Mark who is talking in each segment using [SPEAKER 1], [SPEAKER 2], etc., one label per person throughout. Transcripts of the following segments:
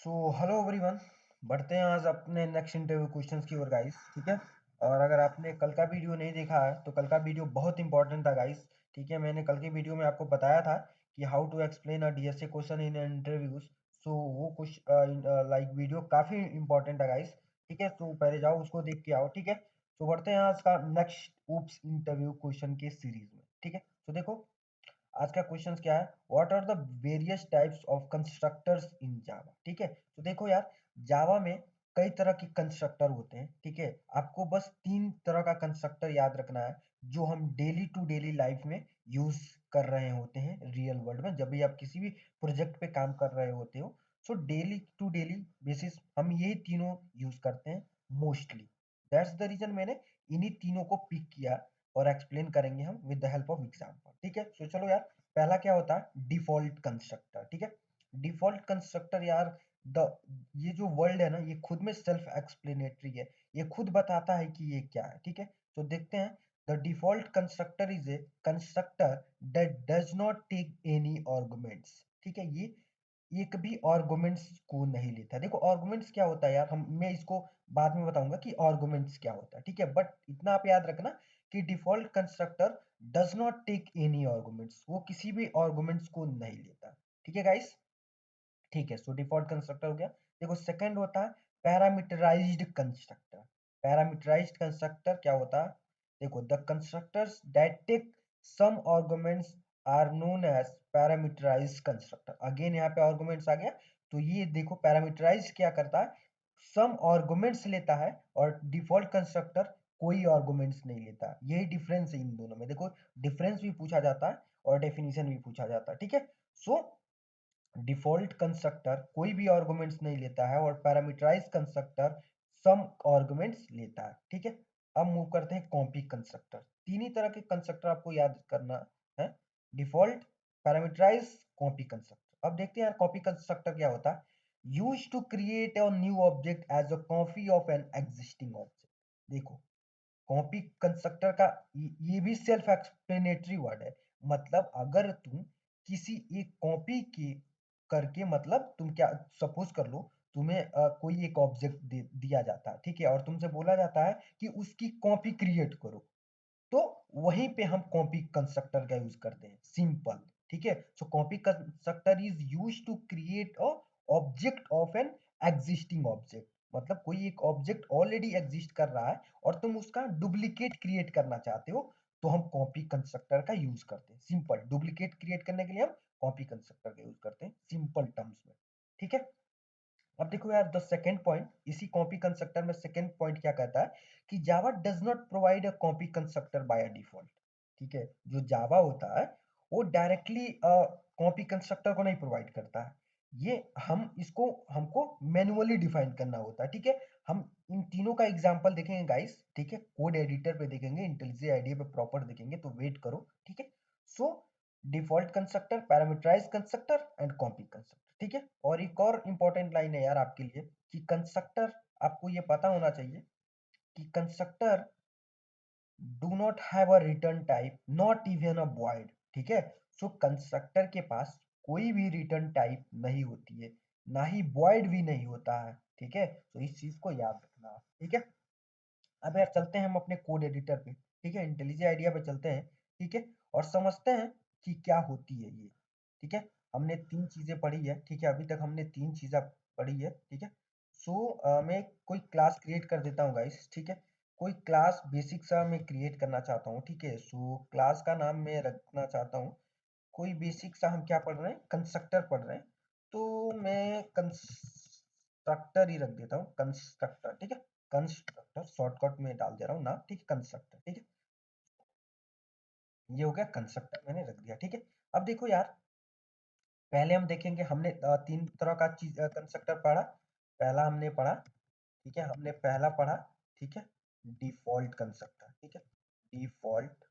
[SPEAKER 1] Hello everyone. बढ़ते हैं आज अपने नेक्स्ट इंटरव्यू क्वेश्चंस की ओर गाइस। ठीक है। और अगर आपने कल का वीडियो नहीं देखा है तो कल का वीडियो बहुत इंपॉर्टेंट था गाइस। ठीक है, मैंने कल के वीडियो में आपको बताया था कि how to explain a DSA question in interviews. वो कुछ लाइक वीडियो काफ़ी इंपॉर्टेंट है गाइस। ठीक है, तो पहले जाओ उसको देख के आओ। ठीक है, तो बढ़ते हैं आज का नेक्स्ट ऊप्स इंटरव्यू क्वेश्चन के सीरीज में। ठीक है, तो देखो आज का क्वेश्चन क्या है, what are the various types of constructors in Java. ठीक है, तो देखो यार, जावा में कई तरह के कंस्ट्रक्टर होते हैं। ठीक है, आपको बस तीन तरह का कंस्ट्रक्टर याद रखना है जो हम डेली टू डेली लाइफ में यूज कर रहे होते हैं रियल वर्ल्ड में, जब भी आप किसी भी प्रोजेक्ट पे काम कर रहे होते हो। So daily to daily basis हम यही तीनों यूज करते हैं मोस्टली। दैट्स द रीजन मैंने इन्हीं तीनों को पिक किया और एक्सप्लेन करेंगे हम with the help of example. ठीक है, तो चलो यार, पहला क्या होता है, डिफॉल्ट कंस्ट्रक्टर। ठीक है, डिफॉल्ट कंस्ट्रक्टर यार, द ये जो वर्ल्ड है ना, ये खुद में सेल्फ एक्सप्लेनेटरी है। ये खुद बताता है कि ये क्या है। ठीक है, तो देखते हैं। The default constructor is a constructor that does not take any arguments. ठीक है, ये कभी आर्गुमेंट्स को नहीं लेता। देखो आर्गुमेंट्स क्या होता है यार, हम मैं इसको बाद में बताऊंगा कि आर्गुमेंट्स क्या होता है। ठीक है, बट इतना आप याद रखना कि default constructor does not take any arguments, वो किसी भी आर्गुमेंट्स को नहीं लेता। ठीक है गाइस। ठीक है, सो डिफॉल्ट कंस्ट्रक्टर हो गया। देखो सेकंड होता है पैरामीटराइज्ड कंस्ट्रक्टर। पैरामीटराइज्ड कंस्ट्रक्टर क्या होता है, देखो the constructors that take some arguments are known as parameterized constructor. Again यहाँ पे आर्गुमेंट्स आ गया। तो ये देखो पैरामीटराइज क्या करता है, सम आर्गुमेंट्स लेता है, और डिफॉल्ट कंस्ट्रक्टर कोई आर्गुमेंट्स नहीं लेता। यही डिफरेंस है इन दोनों में। देखो डिफरेंस भी पूछा जाता है और डेफिनेशन भी पूछा जाता है। ठीक है, सो डिफॉल्ट कंस्ट्रक्टर कोई भी आर्गुमेंट्स नहीं लेता है और पैरामीटराइज कंस्ट्रक्टर सम आर्गुमेंट्स लेता है। ठीक है, अब मूव करते हैं कॉपी कंस्ट्रक्टर। तीन ही तरह के कंस्ट्रक्टर आपको याद करना है, डिफॉल्ट, पैरामीटराइज, कॉपी कंस्ट्रक्टर। अब देखते हैं यार कॉपी कंस्ट्रक्टर क्या होता है। Use to create a new object as a copy of an existing object. देखो कॉपी कंस्ट्रक्टर का ये भी सेल्फ एक्सप्लेनेटरी वर्ड है। मतलब अगर तुम किसी एक कॉपी की करके, मतलब तुम क्या, सपोज कर लो तुम्हें कोई एक ऑब्जेक्ट दिया जाता है। ठीक है, और तुमसे बोला जाता है कि उसकी कॉपी क्रिएट करो, तो वहीं पे हम कॉपी कंस्ट्रक्टर का यूज करते हैं, सिंपल। ठीक है, so copy constructor is use to create a object of an existing object. मतलब कोई एक ऑब्जेक्ट ऑलरेडी एग्जिस्ट कर रहा है और तुम उसका डुप्लीकेट क्रिएट करना चाहते हो, तो हम कॉपी कंस्ट्रक्टर का यूज करते हैं। सिंपल, डुप्लीकेट क्रिएट करने के लिए हम कॉपी कंस्ट्रक्टर का यूज करते हैं सिंपल टर्म्स में। ठीक है, अब देखो यार द सेकंड पॉइंट, इसी कॉपी कंस्ट्रक्टर में सेकंड पॉइंट क्या कहता है कि Java does not provide a copy constructor by default. ठीक है, जो जावा होता है वो डायरेक्टली कॉपी कंस्ट्रक्टर को नहीं प्रोवाइड करता है। ये हम इसको हमको मैन्युअली डिफाइन करना होता है। ठीक है, हम इन तीनों का एग्जांपल देखेंगे गाइस। ठीक है, कोड एडिटर पे देखेंगे, इंटेलिजेंट आईडिया पे प्रॉपर देखेंगे, तो वेट करो। ठीक है, so default constructor, parameterize constructor and copy constructor. ठीक है, और एक और इंपॉर्टेंट लाइन है यार आपके लिए कि कंस्ट्रक्टर, आपको ये पता होना चाहिए कि constructor do not have a return type, not even a void. ठीक है, सो कंस्ट्रक्टर के पास कोई भी रिटर्न टाइप नहीं होती है, ना ही वॉइड भी नहीं होता है। ठीक है, तो इस चीज को याद रखना। ठीक है, अब यार चलते हैं हम अपने कोड एडिटर पे। ठीक है, इंटेलिजेंट आइडिया पे चलते हैं। ठीक है, और समझते हैं कि क्या होती है ये। ठीक है, हमने तीन चीजें पढ़ी है। ठीक है, अभी तक हमने तीन चीजें पढ़ी है। ठीक है, सो मैं कोई क्लास क्रिएट कर देता हूँ गाइस। ठीक है, कोई क्लास बेसिक सा मैं क्रिएट करना चाहता हूँ। ठीक है, सो क्लास का नाम मैं रखना चाहता हूँ, कोई बेसिक सा, हम क्या पढ़ रहे हैं, कंस्ट्रक्टर पढ़ रहे हैं, तो मैं कंस्ट्रक्टर ही रख देता हूँ, कंस्ट्रक्टर। ठीक है, कंस्ट्रक्टर शॉर्टकट में डाल दे रहा हूँ नाम। ठीक है, कंस्ट्रक्टर। ठीक है, ये हो गया कंस्ट्रक्टर, मैंने रख दिया। ठीक है, अब देखो यार, पहले हम देखेंगे, हमने तीन तरह का चीज कंस्ट्रक्टर पढ़ा। पहला हमने पढ़ा, ठीक है, हमने पहला पढ़ा, ठीक है, डिफॉल्ट कंस्ट्रक्टर। ठीक है, डिफॉल्ट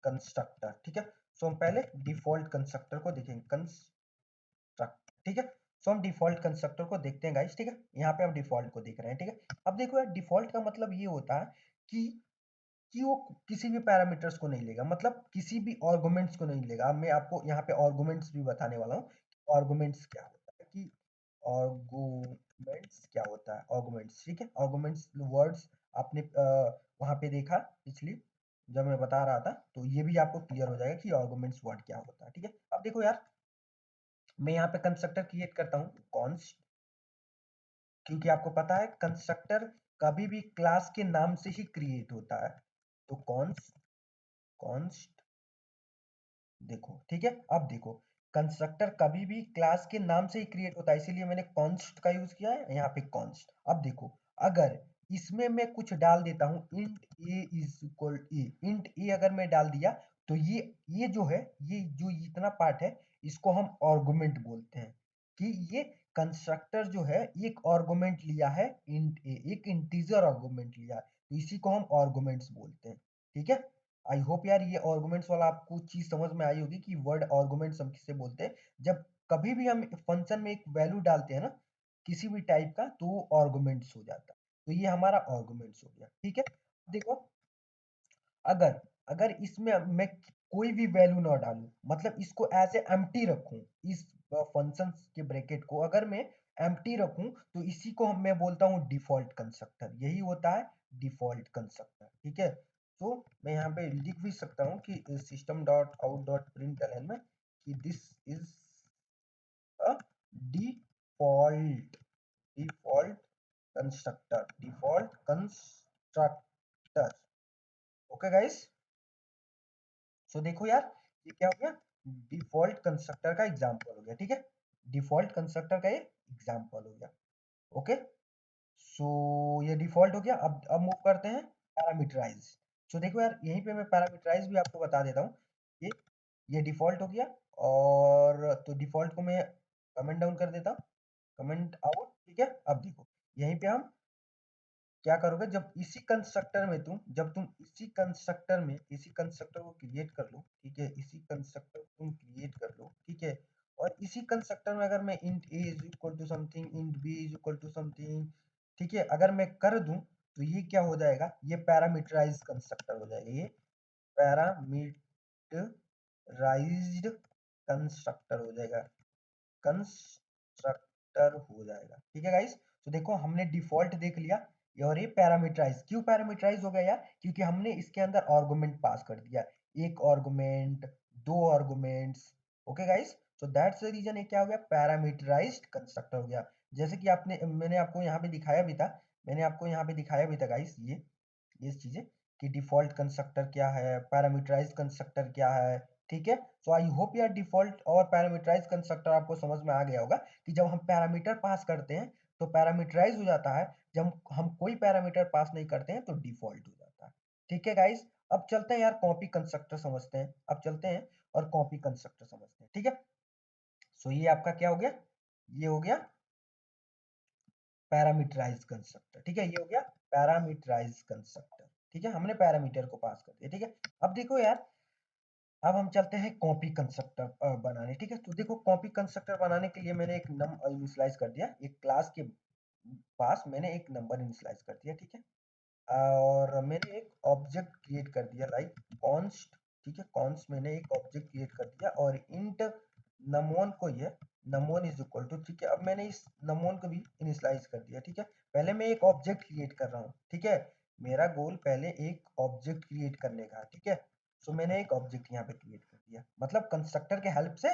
[SPEAKER 1] कंस्ट्रक्टर। ठीक है, सो हम पहले डिफॉल्ट कंस्ट्रक्टर को देखेंगे, कंस्ट्रक्ट। ठीक है, सो हम डिफॉल्ट कंस्ट्रक्टर को देखते हैं गाइस। ठीक है, यहाँ पे हम डिफॉल्ट को देख रहे हैं। ठीक है, अब देखो यार, डिफॉल्ट का मतलब ये होता है कि वो किसी भी पैरामीटर्स को नहीं लेगा, मतलब किसी भी आर्गुमेंट्स को नहीं लेगा। अब मैं आपको यहाँ पे आर्गुमेंट्स भी बताने वाला हूँ। आर्गुमेंट्स क्या होता है, कि आर्गुमेंट्स क्या होता है, आर्गुमेंट्स, ठीक है। आर्गुमेंट्स वर्ड्स आपने वहां पे देखा पिछली जब मैं बता रहा था, तो ये भी आपको क्लियर हो जाएगा कि आर्गुमेंट्स वर्ड क्या होता है, ठीक है। अब देखो यार, मैं यहाँ पे कंस्ट्रक्टर क्रिएट करता हूँ कॉन्स्ट, क्योंकि आपको पता है कंस्ट्रक्टर कभी भी क्लास के नाम से ही क्रिएट होता है। तो कॉन्स्ट, कॉन्स्ट देखो, ठीक है। अब देखो, कंस्ट्रक्टर कभी भी क्लास के नाम से ही क्रिएट होता है, इसीलिए मैंने कॉन्स्ट का यूज किया है यहाँ पे कॉन्स्ट। अब देखो, अगर इसमें मैं कुछ डाल देता हूँ, int a is equal a, int a अगर मैं डाल दिया, तो ये जो है, ये जो इतना पार्ट है, इसको हम आर्गुमेंट बोलते हैं। कि ये कंस्ट्रक्टर जो है एक आर्गुमेंट लिया है, इंट ए, एक इंटीजर आर्गुमेंट लिया है, तो इसी को हम आर्गुमेंट्स बोलते हैं, ठीक है। आई होप यार ये आर्गुमेंट्स वाला आपको चीज समझ में आई होगी कि वर्ड आर्गुमेंट्स हम किसे बोलते हैं। जब कभी भी हम फंक्शन में एक वैल्यू डालते हैं ना, किसी भी टाइप का, तो वो आर्गुमेंट्स हो जाता है। तो ये हमारा आर्गुमेंट्स हो गया, ठीक है। देखो, अगर अगर इसमें मैं कोई भी वैल्यू ना डालूं, मतलब इसको एज ए एम्प्टी रखूं, इस फंक्शन के ब्रैकेट को अगर मैं एम्प्टी रखूं, तो इसी को मैं बोलता हूं डिफॉल्ट कंस्ट्रक्टर, यही होता है डिफॉल्ट कंस्ट्रक्टर, ठीक है। तो मैं यहाँ पे लिख भी सकता हूँ कि system dot out dot println में कि this is a default, default constructor, default constructor. Okay guys, so देखो यार, ये क्या हो गया, डिफॉल्ट कंस्ट्रक्टर का एग्जांपल हो गया, ठीक है। डिफॉल्ट कंस्ट्रक्टर का ये एग्जांपल हो गया, ओके। सो ये डिफॉल्ट हो गया। अब मूव करते हैं पैरामीटराइज। सो देखो यार, यहीं पे मैं पैरामीटराइज भी आपको बता देता हूँ। ये ये डिफॉल्ट हो गया, और तो डिफॉल्ट को मैं कमेंट डाउन कर देता हूँ, कमेंट आउट, ठीक है। अब देखो, यहीं पे हम क्या करोगे, जब इसी कंस्ट्रक्टर में जब तुम इसी कंस्ट्रक्टर को क्रिएट कर लो, ठीक है, इसी कंस्ट्रक्टर को तुम क्रिएट कर लो, ठीक है। और इसी कंस्ट्रक्टर में अगर मैं int a is equal to something, int b is equal to something, ठीक है, अगर मैं कर दूं, तो ये क्या हो जाएगा, ये पैरामीटराइज कंस्ट्रक्टर हो जाएगा, ये पैरामीटराइज्ड कंस्ट्रक्टर हो जाएगा, कंस्ट्रक्टर हो जाएगा, ठीक है गाइस। तो देखो, हमने डिफॉल्ट देख लिया, और ये पैरामीटराइज, क्यों पैरामीटराइज हो गया यार, क्योंकि हमने इसके अंदर आर्गुमेंट पास कर दिया, एक आर्गुमेंट, दो आर्गुमेंट्स, ओके गाइस। तो दैट्स द रीजन ये क्या हो गया, पैरामीटराइज्ड कंस्ट्रक्टर हो गया। जैसे कि आपने मैंने आपको यहाँ पे दिखाया भी था, मैंने आपको यहाँ पे दिखाया भी था गाइस, ये चीजें, कि डिफॉल्ट कंस्ट्रक्टर क्या है, पैरामीटराइज्ड कंस्ट्रक्टर क्या है, ठीक है। सो आई होप यार डिफॉल्ट और पैरामीटराइज कंस्ट्रक्टर आपको समझ में आ गया होगा, कि जब हम पैरामीटर पास करते हैं तो पैरामीटराइज हो जाता है, जब हम कोई पैरामीटर पास नहीं करते हैं तो डिफॉल्ट हो जाता है, ठीक है गाइस। अब चलते हैं यार कॉपी कंस्ट्रक्टर समझते हैं, अब चलते हैं और कॉपी कंस्ट्रक्टर समझते हैं, ठीक है। सो ये आपका क्या हो गया, ये हो गया पैरामीटराइज कंस्ट्रक्टर, ठीक है, ये हो गया पैरामीटराइज कंस्ट्रक्टर, ठीक है, हमने पैरामीटर को पास कर दिया, ठीक है। अब देखो यार, अब हम चलते हैं कॉपी कंस्ट्रक्टर बनाने, ठीक है। तो देखो, कॉपी कंस्ट्रक्टर बनाने के लिए मैंने एक इनिशियलाइज कर दिया, एक क्लास के पास मैंने एक नंबर इनिशियलाइज कर दिया, ठीक है। और मैंने एक ऑब्जेक्ट क्रिएट कर दिया, लाइक कॉन्स्ट, ठीक है, कॉन्स्ट मैंने एक ऑब्जेक्ट क्रिएट कर दिया, और इंट नमोन को ये नमोन इज इक्वल टू, ठीक है। अब मैंने इस नमोन को भी इनिशियलाइज कर दिया, ठीक है। पहले मैं एक ऑब्जेक्ट क्रिएट कर रहा हूँ, ठीक है, मेरा गोल पहले एक ऑब्जेक्ट क्रिएट करने का, ठीक है। सो मैंने एक ऑब्जेक्ट यहाँ पे क्रिएट कर दिया, मतलब कंस्ट्रक्टर के हेल्प से,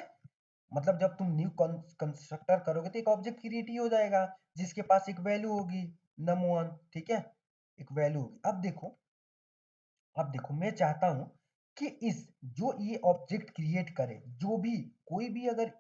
[SPEAKER 1] मतलब जब तुम न्यू कंस्ट्रक्टर करोगे तो एक ऑब्जेक्ट क्रिएट ही हो जाएगा, जिसके पास एक वैल्यू होगी, num1, ठीक है, एक वैल्यू होगी। अब देखो मैं चाहता हूं कि इस जो ये ऑब्जेक्ट क्रिएट करे, जो भी कोई भी अगर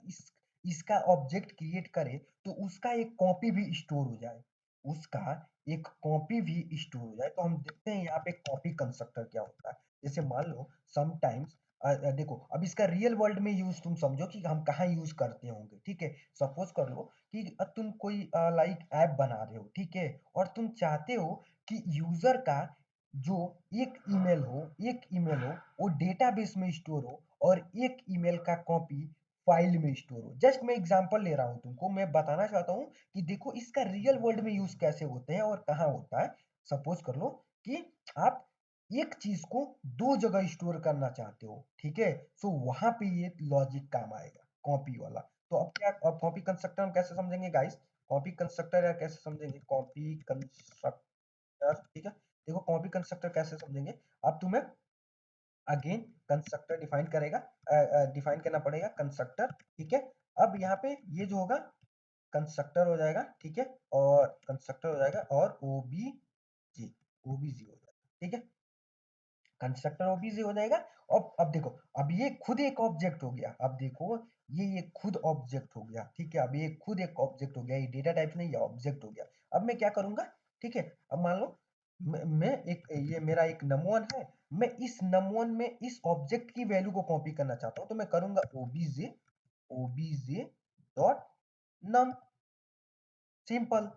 [SPEAKER 1] इसका ऑब्जेक्ट क्रिएट करे, तो उसका एक कॉपी भी स्टोर हो जाए, उसका एक कॉपी भी स्टोर हो जाए। तो हम देखते हैं यहाँ पे कॉपी कंस्ट्रक्टर क्या होता है। जैसे मान लो समटाइम्स, देखो, अब इसका रियल वर्ल्ड में यूज तुम समझो कि हम कहाँ यूज करते होंगे, ठीक है। सपोज कर लो कि तुम कोई लाइक ऐप बना रहे हो, ठीक है, और तुम चाहते हो कि यूजर का जो एक ईमेल हो वो डेटाबेस में स्टोर हो, और एक ईमेल का कॉपी फाइल में स्टोर हो। जस्ट मैं एग्जांपल ले रहा हूँ तुमको, मैं बताना चाहता हूँ कि देखो इसका रियल वर्ल्ड में यूज कैसे होते हैं और कहाँ होता है। सपोज कर लो कि आप एक चीज को दो जगह स्टोर करना चाहते हो, ठीक है, सो वहां पे ये लॉजिक काम आएगा, कॉपी वाला। तो अब क्या, अब कॉपी कंस्ट्रक्टर हम कैसे समझेंगे गाइस, कॉपी कंस्ट्रक्टर या कैसे समझेंगे, कॉपी कंस्ट्रक्टर, ठीक है। देखो कॉपी कंस्ट्रक्टर कैसे समझेंगे, अब तुम्हें अगेन कंस्ट्रक्टर डिफाइन करेगा, डिफाइन करना पड़ेगा कंस्ट्रक्टर, ठीक है। अब यहाँ पे ये जो होगा कंस्ट्रक्टर हो जाएगा, ठीक है, और कंस्ट्रक्टर हो जाएगा और ओबीजे, ओबीजे हो जाएगा, ठीक है, कंस्ट्रक्टर ओबीजे हो जाएगा। और अब देखो, अब ये खुद एक ऑब्जेक्ट हो गया, अब देखो ये खुद ऑब्जेक्ट हो गया, ठीक है, अब ये खुद एक ऑब्जेक्ट हो गया, ये डेटा टाइप नहीं, ये ऑब्जेक्ट हो गया। अब मैं क्या करूंगा, ठीक है, अब मान लो मैं एक, ये मेरा एक num1 है, मैं इस num1 में इस ऑब्जेक्ट की वैल्यू को कॉपी करना चाहता हूँ, तो मैं करूंगा ओबीजे, ओबीजे डॉट नम, सिंपल,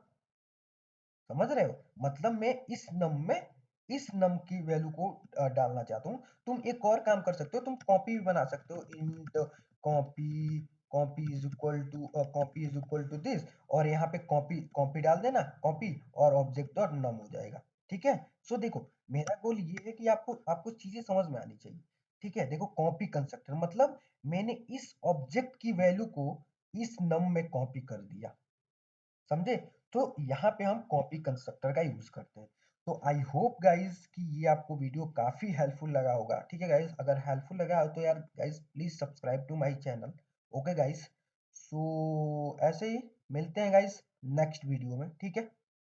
[SPEAKER 1] समझ रहे हो, मतलब मैं इस नम में इस नम की वैल्यू को डालना चाहता हूँ। तुम एक और काम कर सकते हो, तुम कॉपी भी बना सकते हो, int copy, copy is equal to, copy is equal to this, और यहाँ पे कॉपी, कॉपी डाल देना, कॉपी और ऑब्जेक्ट डॉट नम हो जाएगा, ठीक है। सो देखो मेरा गोल ये है कि आपको आपको चीजें समझ में आनी चाहिए, ठीक है। देखो कॉपी कंस्ट्रक्टर मतलब मैंने इस ऑब्जेक्ट की वैल्यू को इस नम में कॉपी कर दिया, समझे। तो यहाँ पे हम कॉपी कंस्ट्रक्टर का यूज करते हैं। तो आई होप गाइज कि ये आपको वीडियो काफी हेल्पफुल लगा होगा, ठीक है गाइज, अगर हेल्पफुल लगा हो तो यार guys please subscribe to my channel, okay guys. So ऐसे ही मिलते हैं गाइज नेक्स्ट वीडियो में, ठीक है।